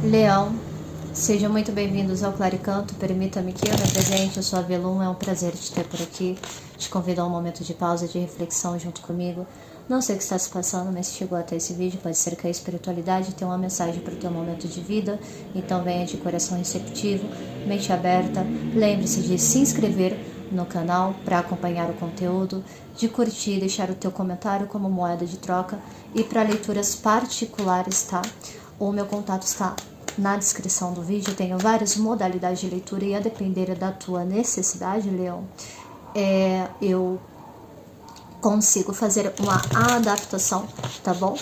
Leão, sejam muito bem-vindos ao Claricanto. Permita-me que eu me apresente. Eu sou a Velum, é um prazer te ter por aqui. Te convido a um momento de pausa, de reflexão junto comigo. Não sei o que está se passando, mas se chegou até esse vídeo, pode ser que a espiritualidade tenha uma mensagem para o teu momento de vida. Então venha de coração receptivo, mente aberta. Lembre-se de se inscrever no canal para acompanhar o conteúdo, de curtir, deixar o teu comentário como moeda de troca. E para leituras particulares, tá? O meu contato está na descrição do vídeo. Eu tenho várias modalidades de leitura e a depender da tua necessidade, Leão, eu consigo fazer uma adaptação, tá bom?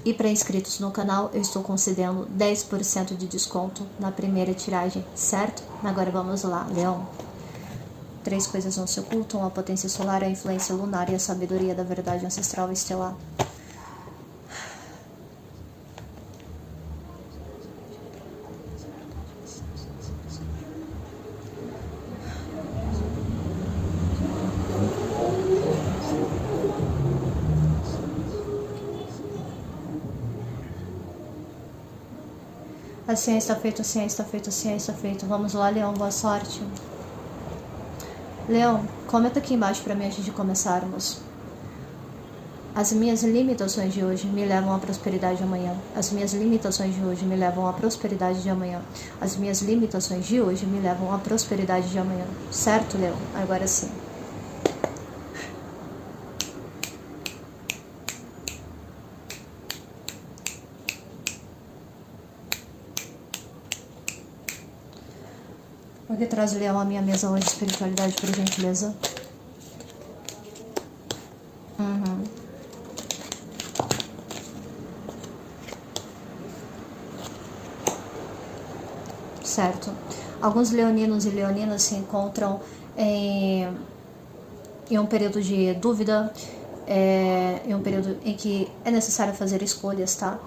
E para inscritos no canal, eu estou concedendo 10% de desconto na primeira tiragem, certo? Agora vamos lá, Leão. 3 coisas não se ocultam: a potência solar, a influência lunar e a sabedoria da verdade ancestral estelar. Assim está feito, assim está feito, assim está feito. Vamos lá, Leão, boa sorte. Leão, comenta aqui embaixo para mim antes de começarmos. As minhas limitações de hoje me levam à prosperidade de amanhã. As minhas limitações de hoje me levam à prosperidade de amanhã. As minhas limitações de hoje me levam à prosperidade de amanhã. Certo, Leão? Agora sim. O que traz, Leão, a minha mesa hoje de espiritualidade, por gentileza? Certo. Alguns leoninos e leoninas se encontram em um período de dúvida, em um período em que é necessário fazer escolhas, tá?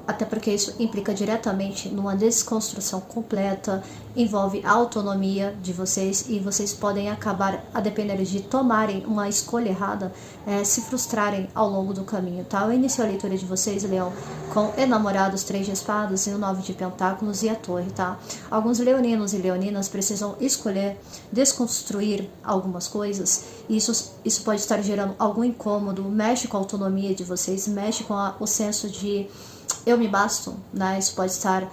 Até porque isso implica diretamente numa desconstrução completa, envolve a autonomia de vocês e vocês podem acabar, a depender de tomarem uma escolha errada, se frustrarem ao longo do caminho, tá? Eu inicio a leitura de vocês, Leão, com enamorados, 3 de espadas e o 9 de pentáculos e a torre, tá? Alguns leoninos e leoninas precisam escolher desconstruir algumas coisas e isso pode estar gerando algum incômodo, mexe com a autonomia de vocês, mexe com o senso de eu me basto, né? Isso pode estar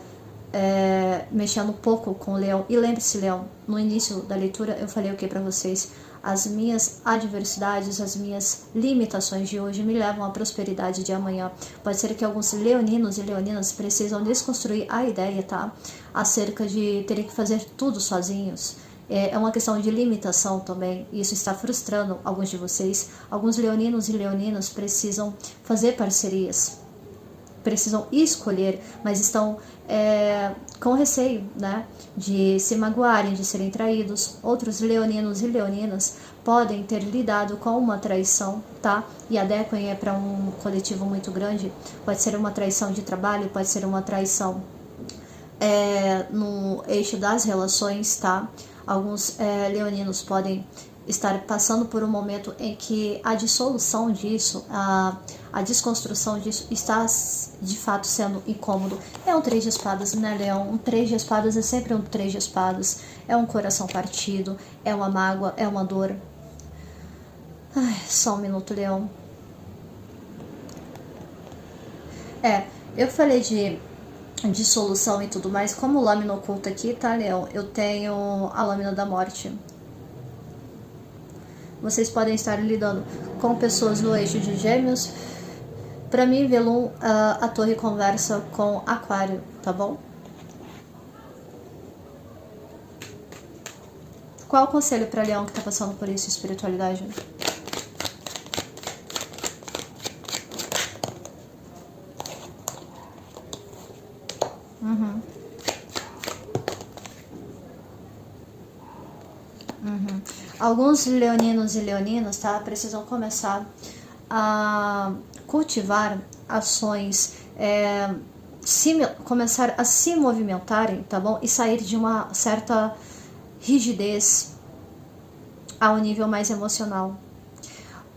mexendo um pouco com o Leão. E lembre-se, Leão, no início da leitura eu falei o que para vocês? As minhas adversidades, as minhas limitações de hoje me levam à prosperidade de amanhã. Pode ser que alguns leoninos e leoninas precisam desconstruir a ideia, tá? Acerca de terem que fazer tudo sozinhos. É uma questão de limitação também, e isso está frustrando alguns de vocês. Alguns leoninos e leoninas precisam fazer parcerias, precisam escolher, mas estão com receio, né, de se magoarem, de serem traídos. Outros leoninos e leoninas podem ter lidado com uma traição, tá? E adequem para um coletivo muito grande. Pode ser uma traição de trabalho, pode ser uma traição no eixo das relações, tá? Alguns leoninos podem estar passando por um momento em que a dissolução disso, a desconstrução disso está de fato sendo incômodo. É um 3 de espadas, né, Leão? Um 3 de espadas é sempre um 3 de espadas. É um coração partido, é uma mágoa, é uma dor. Ai, só um minuto, Leão. Eu falei de dissolução e tudo mais. Como lâmina oculta aqui, tá, Leão? Eu tenho a lâmina da morte. Vocês podem estar lidando com pessoas no eixo de Gêmeos. Para mim, Velum, a torre conversa com Aquário, tá bom? Qual o conselho para Leão que tá passando por isso, espiritualidade? Alguns leoninos e leoninas, tá, precisam começar a cultivar ações, começar a se movimentarem, tá bom? E sair de uma certa rigidez ao nível mais emocional.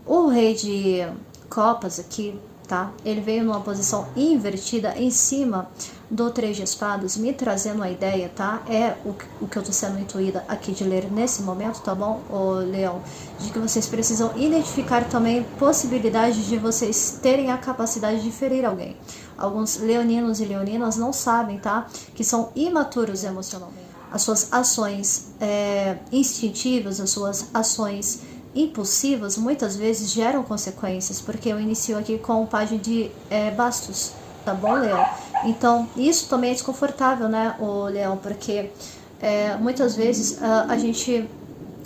O rei de copas aqui, tá? Ele veio numa posição invertida em cima do 3 de espadas me trazendo a ideia, tá? É o que eu tô sendo intuída aqui de ler nesse momento, tá bom, ô Leão? De que vocês precisam identificar também possibilidade de vocês terem a capacidade de ferir alguém. Alguns leoninos e leoninas não sabem, tá? Que são imaturos emocionalmente. As suas ações instintivas, as suas ações impulsivas, muitas vezes geram consequências, porque eu inicio aqui com o pajem de bastos, tá bom, Leão? Então, isso também é desconfortável, né, o Leão, porque muitas vezes a gente...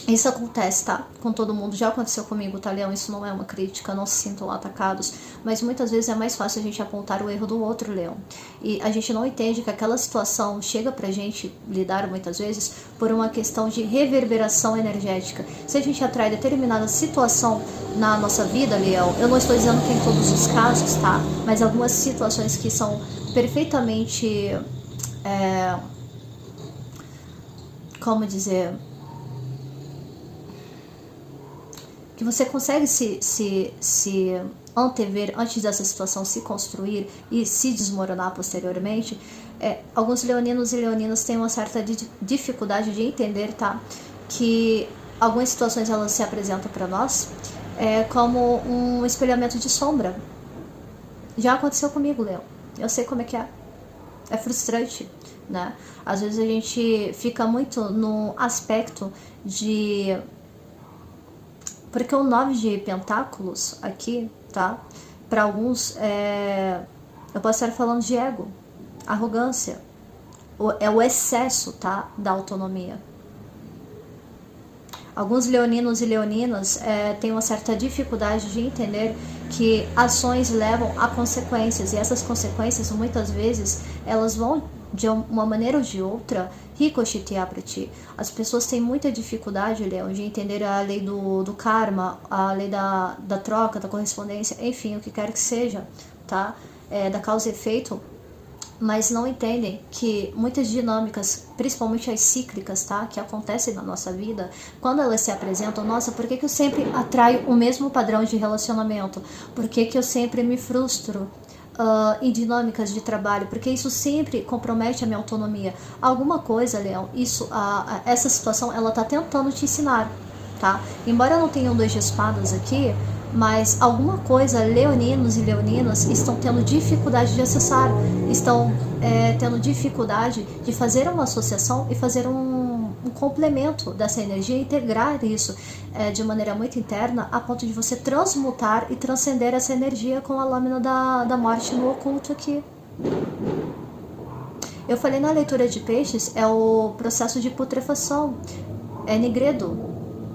Isso acontece, tá? Com todo mundo. Já aconteceu comigo, tá, Leão? Isso não é uma crítica, não se sintam atacados. Mas muitas vezes é mais fácil a gente apontar o erro do outro, Leão. E a gente não entende que aquela situação chega pra gente lidar muitas vezes por uma questão de reverberação energética. Se a gente atrai determinada situação na nossa vida, Leão, eu não estou dizendo que em todos os casos, tá? Mas algumas situações que são perfeitamente... como dizer... que você consegue se antever antes dessa situação se construir e se desmoronar posteriormente, alguns leoninos e leoninas têm uma certa dificuldade de entender, tá? Que algumas situações elas se apresentam para nós como um espelhamento de sombra. Já aconteceu comigo, Leão. Eu sei como é que é. É frustrante, né? Às vezes a gente fica muito no aspecto de... Porque o 9 de pentáculos aqui, tá? Para alguns, eu posso estar falando de ego, arrogância. É o excesso, tá? Da autonomia. Alguns leoninos e leoninas têm uma certa dificuldade de entender que ações levam a consequências. E essas consequências, muitas vezes, elas vão, de uma maneira ou de outra, ricochetear para ti. As pessoas têm muita dificuldade, Leão, de entender a lei do karma, a lei da troca, da correspondência, enfim, o que quer que seja, tá? Da causa e efeito, mas não entendem que muitas dinâmicas, principalmente as cíclicas, tá? Que acontecem na nossa vida, quando elas se apresentam, nossa, por que eu sempre atraio o mesmo padrão de relacionamento? Por que eu sempre me frustro? Em dinâmicas de trabalho, porque isso sempre compromete a minha autonomia. Alguma coisa, Leão, essa situação, ela tá tentando te ensinar, tá? Embora eu não tenha um 2 de espadas aqui, mas alguma coisa leoninos e leoninas estão tendo dificuldade de acessar, estão tendo dificuldade de fazer uma associação e fazer um complemento dessa energia, integrar isso de maneira muito interna, a ponto de você transmutar e transcender essa energia com a lâmina da morte no oculto aqui. Eu falei na leitura de peixes, é o processo de putrefação, é nigredo.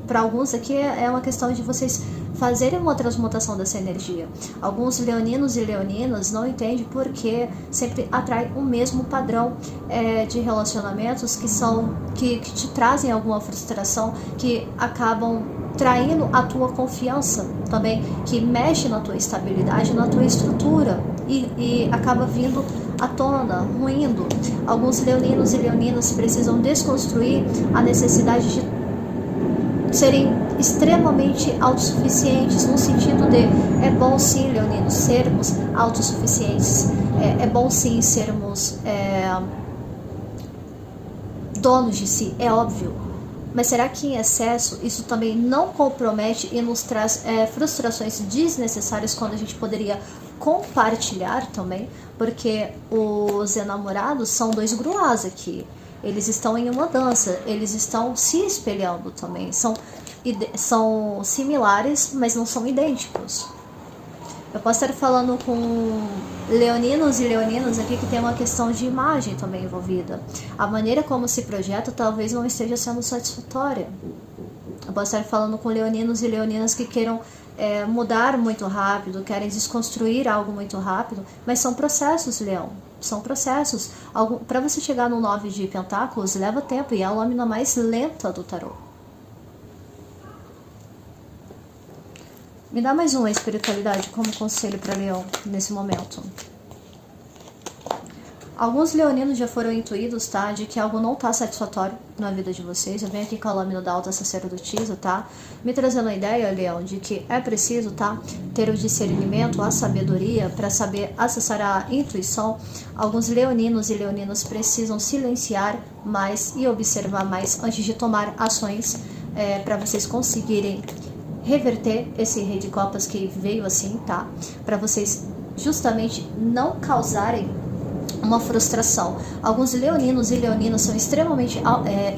Para alguns aqui é uma questão de vocês fazerem uma transmutação dessa energia. Alguns leoninos e leoninas não entendem porque sempre atrai o mesmo padrão de relacionamentos que te trazem alguma frustração, que acabam traindo a tua confiança também, que mexe na tua estabilidade, na tua estrutura e acaba vindo à tona, ruindo. Alguns leoninos e leoninas precisam desconstruir a necessidade de serem extremamente autossuficientes, no sentido de, é bom sim, leoninos, sermos autossuficientes, é bom sim sermos donos de si, é óbvio, mas será que em excesso isso também não compromete e nos traz frustrações desnecessárias quando a gente poderia compartilhar também? Porque os enamorados são 2 gruás aqui. Eles estão em uma dança, eles estão se espelhando também. São similares, mas não são idênticos. Eu posso estar falando com leoninos e leoninas aqui que tem uma questão de imagem também envolvida. A maneira como se projeta talvez não esteja sendo satisfatória. Eu posso estar falando com leoninos e leoninas que queiram mudar muito rápido, querem desconstruir algo muito rápido, mas são processos, Leão. São processos. Para você chegar no 9 de pentáculos, leva tempo e é a lâmina mais lenta do tarô. Me dá mais uma espiritualidade como conselho para Leão nesse momento. Alguns leoninos já foram intuídos, tá? De que algo não tá satisfatório na vida de vocês. Eu venho aqui com a lâmina da alta sacerdotisa, tá? Me trazendo a ideia, Leão, de que é preciso, tá? Ter o discernimento, a sabedoria para saber acessar a intuição. Alguns leoninos e leoninas precisam silenciar mais e observar mais antes de tomar ações para vocês conseguirem reverter esse rei de copas que veio assim, tá? Para vocês justamente não causarem uma frustração. Alguns leoninos e leoninas são extremamente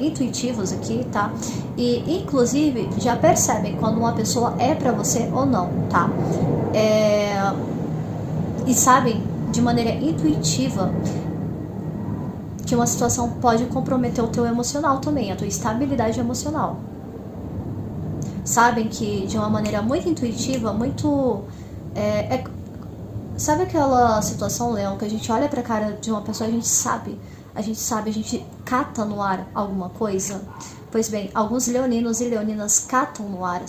intuitivos aqui, tá? E inclusive já percebem quando uma pessoa é pra você ou não, tá? E sabem de maneira intuitiva que uma situação pode comprometer o teu emocional também, a tua estabilidade emocional. Sabem que de uma maneira muito intuitiva, muito sabe aquela situação, Leão, que a gente olha pra cara de uma pessoa, a gente cata no ar alguma coisa? Pois bem, alguns leoninos e leoninas catam no ar,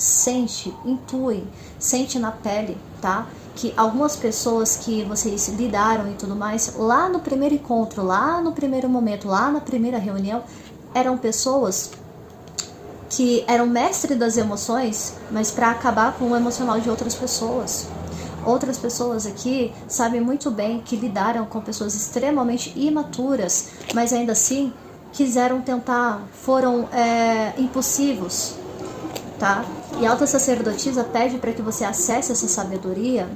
intuem, sente na pele, tá? Que algumas pessoas que vocês lidaram e tudo mais, lá no primeiro encontro, lá no primeiro momento, lá na primeira reunião, eram pessoas que eram mestres das emoções, mas para acabar com o emocional de outras pessoas. Outras pessoas aqui sabem muito bem que lidaram com pessoas extremamente imaturas, mas ainda assim quiseram tentar, foram impulsivos, tá? E a alta sacerdotisa pede para que você acesse essa sabedoria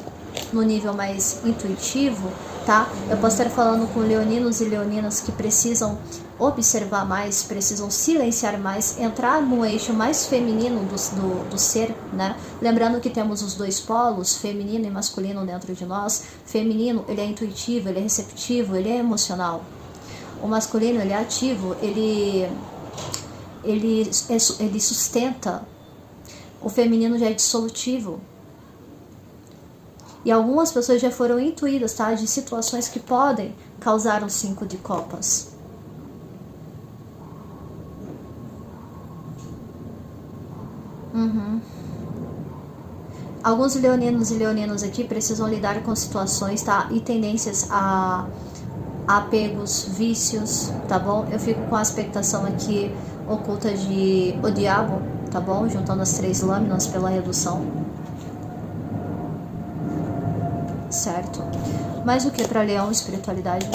no nível mais intuitivo, tá? Eu posso estar falando com leoninos e leoninas que precisam observar mais, precisam silenciar mais, entrar no eixo mais feminino do ser, né? Lembrando que temos os dois polos, feminino e masculino dentro de nós. Feminino, ele é intuitivo, ele é receptivo, ele é emocional. O masculino, ele é ativo, ele sustenta. O feminino já é dissolutivo. E algumas pessoas já foram intuídas, tá? De situações que podem causar um 5 de copas. Alguns leoninos e leoninas aqui precisam lidar com situações, tá? E tendências a apegos, vícios, tá bom? Eu fico com a expectação aqui oculta de o diabo, tá bom? Juntando as 3 lâminas pela redução. Certo? Mais o que para leão? Espiritualidade.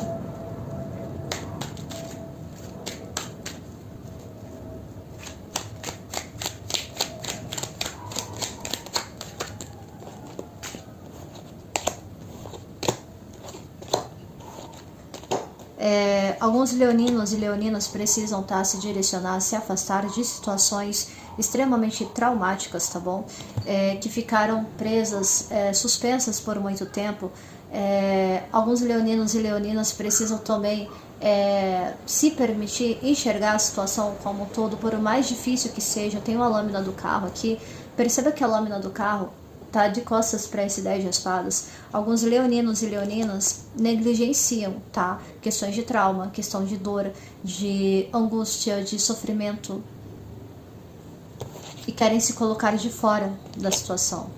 Alguns leoninos e leoninas precisam, tá, se direcionar, se afastar de situações extremamente traumáticas, tá bom? Que ficaram presas, suspensas por muito tempo. Alguns leoninos e leoninas precisam também se permitir enxergar a situação como um todo, por mais difícil que seja. Eu tenho a lâmina do carro aqui. Perceba que a lâmina do carro tá de costas para esse 10 de espadas. Alguns leoninos e leoninas negligenciam, tá? Questões de trauma, questão de dor, de angústia, de sofrimento, e querem se colocar de fora da situação.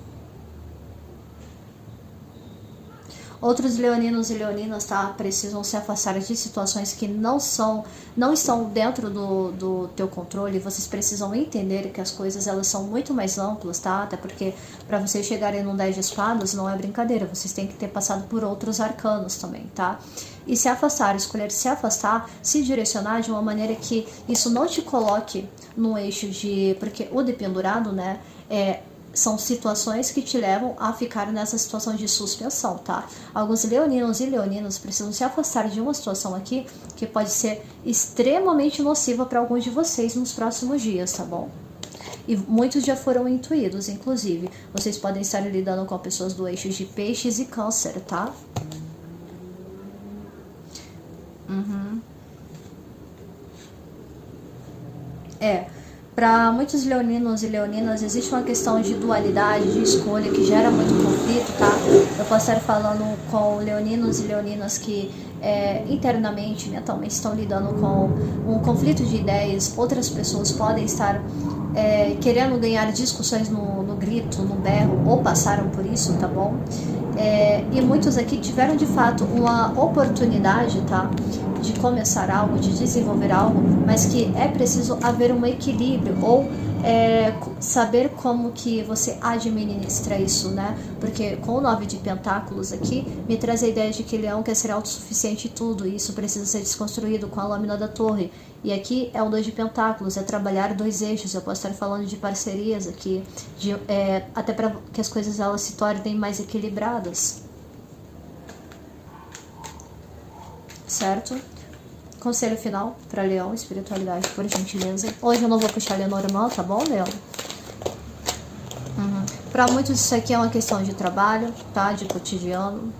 Outros leoninos e leoninas, tá, precisam se afastar de situações que não estão dentro do teu controle. Vocês precisam entender que as coisas, elas são muito mais amplas, tá? Até porque para vocês chegarem no 10 de espadas não é brincadeira, vocês têm que ter passado por outros arcanos também, tá? E se afastar, escolher se afastar, se direcionar de uma maneira que isso não te coloque no eixo de... Porque o dependurado, né, são situações que te levam a ficar nessa situação de suspensão, tá? Alguns leoninos e leoninas precisam se afastar de uma situação aqui que pode ser extremamente nociva para alguns de vocês nos próximos dias, tá bom? E muitos já foram intuídos, inclusive. Vocês podem estar lidando com pessoas do eixo de peixes e câncer, tá? Para muitos leoninos e leoninas existe uma questão de dualidade, de escolha, que gera muito conflito, tá? Eu posso estar falando com leoninos e leoninas que internamente, mentalmente estão lidando com um conflito de ideias. Outras pessoas podem estar querendo ganhar discussões no grito, no berro, ou passaram por isso, tá bom? E muitos aqui tiveram de fato uma oportunidade, tá? De começar algo, de desenvolver algo, mas que é preciso haver um equilíbrio, ou saber como que você administra isso, né? Porque com o 9 de pentáculos aqui, me traz a ideia de que Leão quer ser autossuficiente em tudo, e isso precisa ser desconstruído com a lâmina da torre. E aqui é o 2 de pentáculos, é trabalhar 2 eixos. Eu posso estar falando de parcerias aqui, até para que as coisas elas se tornem mais equilibradas. Certo? Conselho final para Leão, espiritualidade, por gentileza. Hoje eu não vou puxar Lenormand, tá bom, Leão? Para muitos isso aqui é uma questão de trabalho, tá? De cotidiano.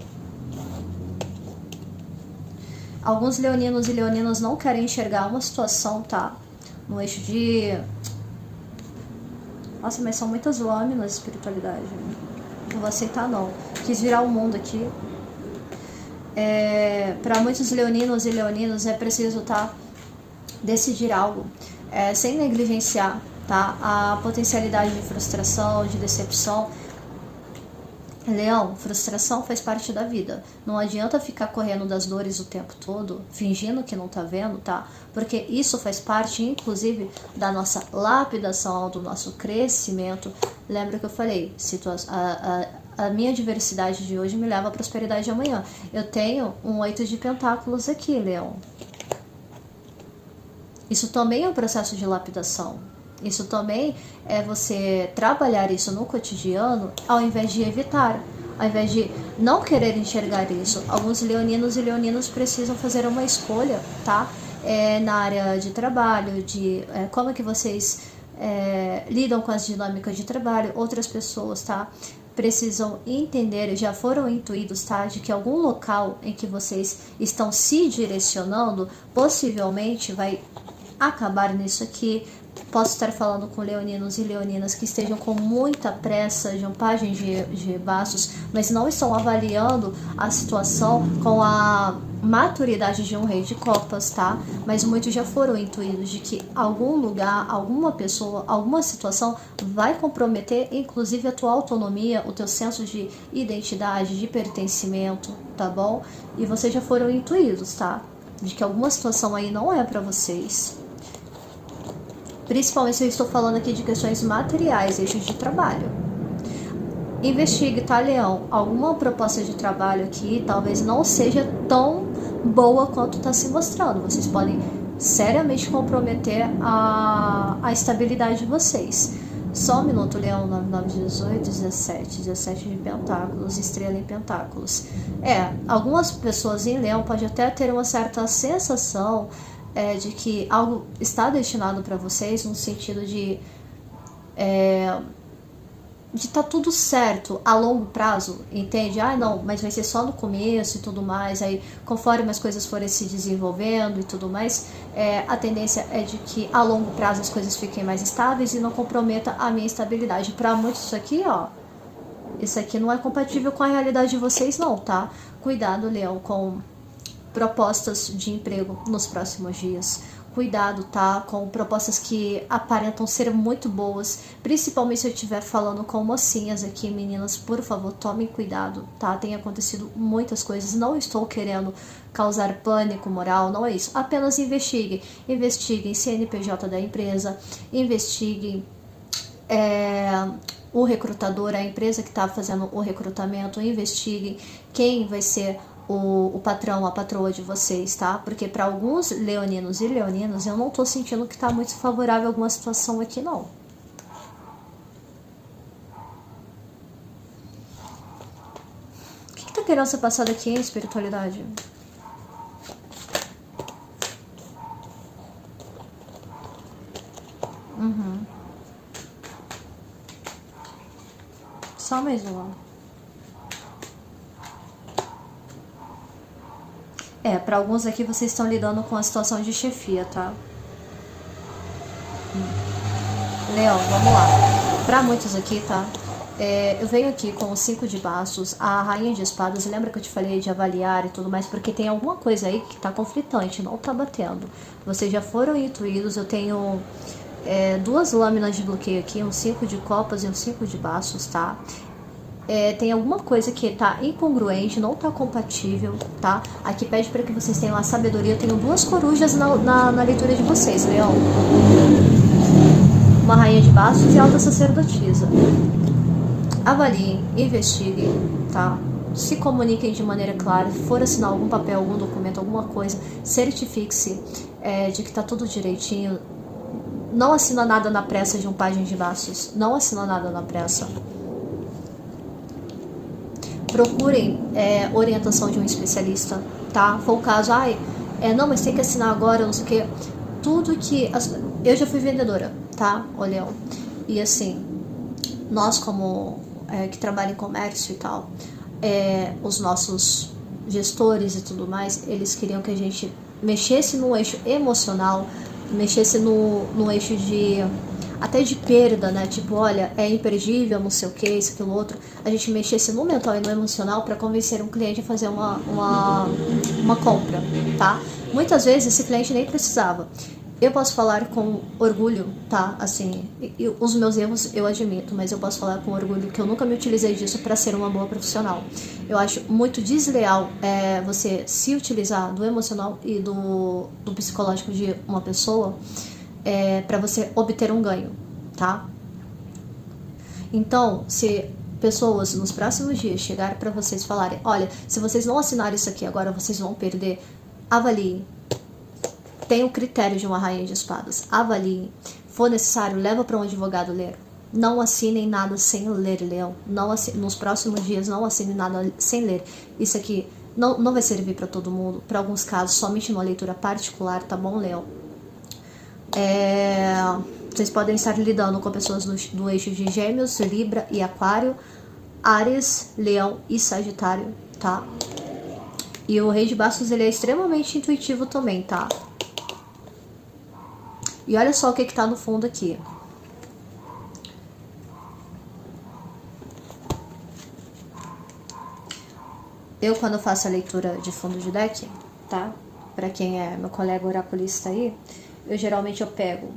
Alguns leoninos e leoninas não querem enxergar uma situação, tá? No eixo de... Nossa, mas são muitas lâminas, espiritualidade. Não vou aceitar, não. Quis virar o mundo aqui. Para muitos leoninos e leoninas é preciso, tá? Decidir algo. Sem negligenciar, tá? A potencialidade de frustração, de decepção. Leão, frustração faz parte da vida. Não adianta ficar correndo das dores o tempo todo, fingindo que não tá vendo, tá? Porque isso faz parte, inclusive, da nossa lapidação, do nosso crescimento. Lembra que eu falei? A minha diversidade de hoje me leva à prosperidade de amanhã. Eu tenho um 8 de pentáculos aqui, Leão. Isso também é um processo de lapidação. Isso também é você trabalhar isso no cotidiano, ao invés de evitar, ao invés de não querer enxergar isso. Alguns leoninos e leoninas precisam fazer uma escolha, tá? Na área de trabalho, de como é que vocês lidam com as dinâmicas de trabalho. Outras pessoas, tá? Precisam entender, já foram intuídos, tá? De que algum local em que vocês estão se direcionando, possivelmente vai acabar nisso aqui. Posso estar falando com leoninos e leoninas que estejam com muita pressa, de pajem de bastos, mas não estão avaliando a situação com a maturidade de um rei de copas, tá? Mas muitos já foram intuídos de que algum lugar, alguma pessoa, alguma situação vai comprometer, inclusive a tua autonomia, o teu senso de identidade, de pertencimento, tá bom? E vocês já foram intuídos, tá? De que alguma situação aí não é pra vocês. Principalmente se eu estou falando aqui de questões materiais, eixos de trabalho. Investigue, tá, Leão? Alguma proposta de trabalho aqui talvez não seja tão boa quanto está se mostrando. Vocês podem seriamente comprometer a estabilidade de vocês. Só um minuto, Leão, 9, 18, 17, 17 de pentáculos, estrela em pentáculos. Algumas pessoas em Leão podem até ter uma certa sensação de que algo está destinado para vocês, no sentido de tá tudo certo a longo prazo, entende? Não, mas vai ser só no começo e tudo mais, aí conforme as coisas forem se desenvolvendo e tudo mais, a tendência é de que a longo prazo as coisas fiquem mais estáveis e não comprometa a minha estabilidade. Para muitos isso aqui, isso aqui não é compatível com a realidade de vocês não, tá? Cuidado, Leão, com propostas de emprego nos próximos dias. Cuidado, tá? Com propostas que aparentam ser muito boas, principalmente se eu estiver falando com mocinhas aqui, meninas, por favor, tomem cuidado, tá? Tem acontecido muitas coisas, não estou querendo causar pânico moral, não é isso. Apenas investiguem. Investiguem CNPJ da empresa, investiguem o recrutador, a empresa que está fazendo o recrutamento, investiguem quem vai ser o patrão, a patroa de vocês, tá? Porque para alguns leoninos e leoninas, eu não tô sentindo que tá muito favorável alguma situação aqui, não. O que tá querendo ser passado aqui, hein, espiritualidade? Só mais uma. Para alguns aqui vocês estão lidando com a situação de chefia, tá? Leão, vamos lá. Para muitos aqui, tá? Eu venho aqui com o 5 de bastos, a rainha de espadas. Lembra que eu te falei de avaliar e tudo mais? Porque tem alguma coisa aí que tá conflitante, não tá batendo. Vocês já foram intuídos. Eu tenho duas lâminas de bloqueio aqui, um 5 de copas e um 5 de bastos, tá? Tem alguma coisa que tá incongruente, não tá compatível, tá? Aqui pede para que vocês tenham a sabedoria. Eu tenho duas corujas na leitura de vocês, Leão. Uma rainha de bastos e alta sacerdotisa. Avaliem, investiguem, tá? Se comuniquem de maneira clara. Se for assinar algum papel, algum documento, alguma coisa, certifique-se de que tá tudo direitinho. Não assina nada na pressa de um pajem de bastos. Não assina nada na pressa. Procurem orientação de um especialista, tá? Foi o caso, não, mas tem que assinar agora, não sei o que. Tudo que... Eu já fui vendedora, tá, ô Leão? E assim, nós como que trabalham em comércio e tal, os nossos gestores e tudo mais, eles queriam que a gente mexesse no eixo emocional, mexesse no eixo até de perda, né? Tipo, olha, é imperdível, não sei o que, isso, aquilo, outro. A gente mexesse no mental e no emocional para convencer um cliente a fazer uma compra, tá? Muitas vezes esse cliente nem precisava. Eu posso falar com orgulho, tá? Assim, os meus erros eu admito, mas eu posso falar com orgulho que eu nunca me utilizei disso para ser uma boa profissional. Eu acho muito desleal você se utilizar do emocional e do psicológico de uma pessoa para você obter um ganho, tá? Então, se pessoas nos próximos dias chegarem para vocês falarem, olha, se vocês não assinarem isso aqui agora, vocês vão perder, avaliem. Tem o critério de uma rainha de espadas. Avaliem. For necessário, leva para um advogado ler. Não assinem nada sem ler, Leão. Não nos próximos dias, não assinem nada sem ler. Isso aqui não vai servir para todo mundo. Para alguns casos, somente numa leitura particular, tá bom, Leão? Vocês podem estar lidando com pessoas do eixo de Gêmeos, Libra e Aquário, Áries, Leão e Sagitário, tá? E o Rei de Bastos, ele é extremamente intuitivo também, tá? E olha só o que tá no fundo aqui. Eu, quando faço a leitura de fundo de deck, tá? Pra quem é meu colega oraculista aí, eu pego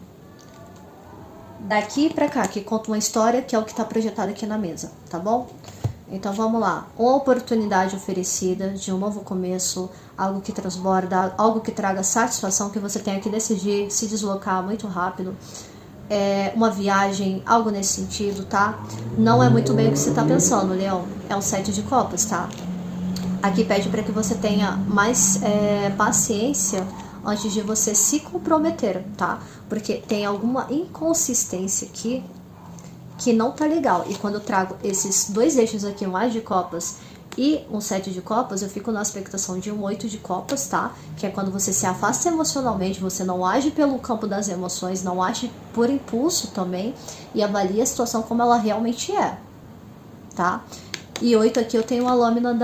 daqui pra cá, que conta uma história, que é o que tá projetado aqui na mesa, tá bom? Então vamos lá. Uma oportunidade oferecida de um novo começo, algo que transborda, algo que traga satisfação, que você tenha que decidir se deslocar muito rápido. Uma viagem, algo nesse sentido, tá? Não é muito bem o que você tá pensando, Leão. É um 7 de copas, tá? Aqui pede para que você tenha mais paciência antes de você se comprometer, tá? Porque tem alguma inconsistência aqui que não tá legal. E quando eu trago esses dois eixos aqui, um As de Copas e um 7 de Copas, eu fico na expectação de um 8 de Copas, tá? Que é quando você se afasta emocionalmente, você não age pelo campo das emoções, não age por impulso também, e avalia a situação como ela realmente é, tá? E 8 aqui eu tenho a lâmina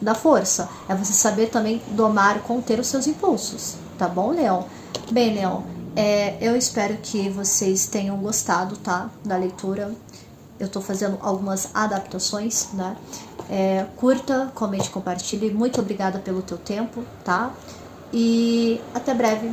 da força. É você saber também domar, conter os seus impulsos, tá bom, Leão? Bem, Leão, eu espero que vocês tenham gostado, tá, da leitura. Eu tô fazendo algumas adaptações, né? Curta, comente, compartilhe. Muito obrigada pelo teu tempo, tá? E até breve.